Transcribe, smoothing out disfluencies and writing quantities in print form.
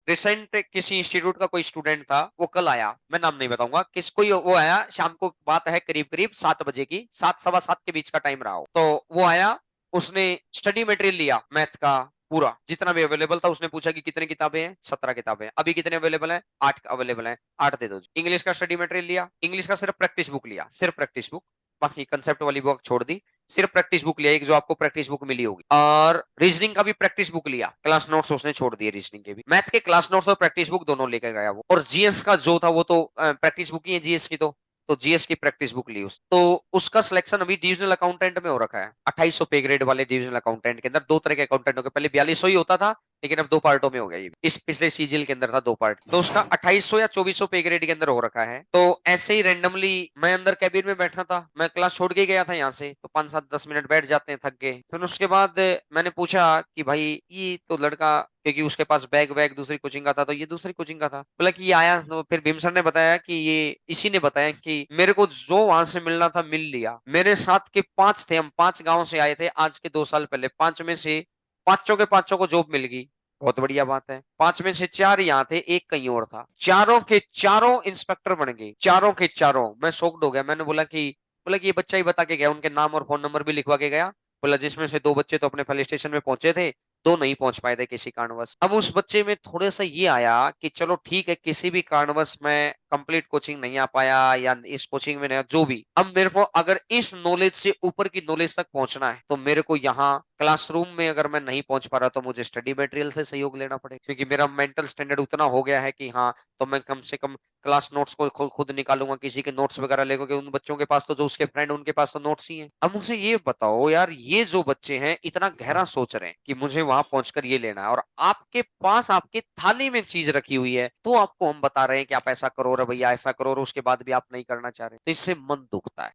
Recent किसी institute का कोई स्टूडेंट था, वो कल आया, मैं नाम नहीं बताऊंगा किस, कोई वो आया शाम को, बात है करीब करीब 7 बजे की, 7 सवा 7 के बीच का टाइम रहा हो। तो वो आया, उसने स्टडी मटेरियल लिया मैथ का पूरा जितना भी अवेलेबल था। उसने पूछा कि कितनी किताबें हैं, 17 किताबें हैं। अभी कितने अवेलेबल हैं, 8 अवेलेबल हैं, 8 दे दो। इंग्लिश का स्टडी मटेरियल लिया, इंग्लिश का सिर्फ प्रैक्टिस बुक लिया, सिर्फ प्रैक्टिस बुक, बाकी कंसेप्ट वाली बुक छोड़ दी। सिर्फ प्रैक्टिस बुक लिया, एक जो आपको प्रैक्टिस बुक मिली होगी। और रीजनिंग का भी प्रैक्टिस बुक लिया, क्लास नोट्स उसने छोड़ दिए रीजनिंग के भी। मैथ के क्लास नोट्स और प्रैक्टिस बुक दोनों लेकर गया वो। और जीएस का जो था वो तो प्रैक्टिस बुक ही है जीएस की, तो जीएस की प्रैक्टिस बुक ली उस, तो उसका सिलेक्शन अभी डिविजनल अकाउंटेंट में हो रखा है। 2800 पे ग्रेड वाले डिविजनल अकाउंटेंट के अंदर दो तरह के अकाउंटेंटों के, पहले 4200 ही होता था, लेकिन अब 2 पार्टों में हो गया ये। इस पिछले सीजीएल के अंदर था 2 पार्ट, तो उसका 2800 या 2400 पे ग्रेड के अंदर हो रखा है। तो ऐसे ही रेंडमली मैं अंदर कैबिन में बैठा था, मैं क्लास छोड़ के गया था यहाँ से, तो 5 7 10 मिनट बैठ जाते हैं, थक गए। फिर उसके बाद मैंने पूछा कि भाई ये तो लड़का, क्योंकि उसके पास बैग वैग दूसरी कोचिंग का था, तो ये दूसरी कोचिंग का था, बोला कि ये आया। तो फिर भीम सर ने बताया कि ये इसी ने बताया कि मेरे को जो वहां से मिलना था मिल लिया। मेरे साथ के 5 थे, हम 5 गांव से आए थे आज के 2 साल पहले। 5 में से पांचों के पांचों को जॉब मिल गई, बहुत बढ़िया बात है। 5 में से 4 यहाँ थे, एक कहीं और था। चारों के चारों इंस्पेक्टर बन गए, चारों के चारों। मैं शॉक्ड हो गया, मैंने बोला कि ये बच्चा ही बता के गया, उनके नाम और फोन नंबर भी लिखवा के गया। बोला जिसमें से 2 बच्चे तो अपने पुलिस स्टेशन में पहुंचे थे, 2 नहीं पहुंच पाए थे किसी कारणवश। अब उस बच्चे में थोड़ा सा ये आया कि चलो ठीक है, किसी भी कारणवश मैं कंप्लीट कोचिंग नहीं आ पाया, या इस कोचिंग में नहीं, जो भी, अब मेरे को अगर इस नॉलेज से ऊपर की नॉलेज तक पहुंचना है, तो मेरे को यहाँ क्लासरूम में अगर मैं नहीं पहुंच पा रहा, तो मुझे स्टडी मटेरियल से सहयोग लेना पड़ेगा, क्योंकि मेरा मेंटल स्टैंडर्ड उतना हो गया है कि हाँ, तो मैं कम से कम क्लास नोट्स को खुद निकालूंगा, किसी के नोट्स वगैरह लेगा, कि उन बच्चों के पास तो जो उसके फ्रेंड, उनके पास तो नोट्स ही हैं। अब मुझे ये बताओ यार, ये जो बच्चे हैं इतना गहरा सोच रहे हैं कि मुझे वहां पहुंचकर ये लेना है, और आपके पास आपकी थाली में चीज रखी हुई है, तो आपको हम बता रहे हैं कि आप ऐसा करो रे भैया, ऐसा करो, और उसके बाद भी आप नहीं करना चाह रहे, तो इससे मन दुखता है।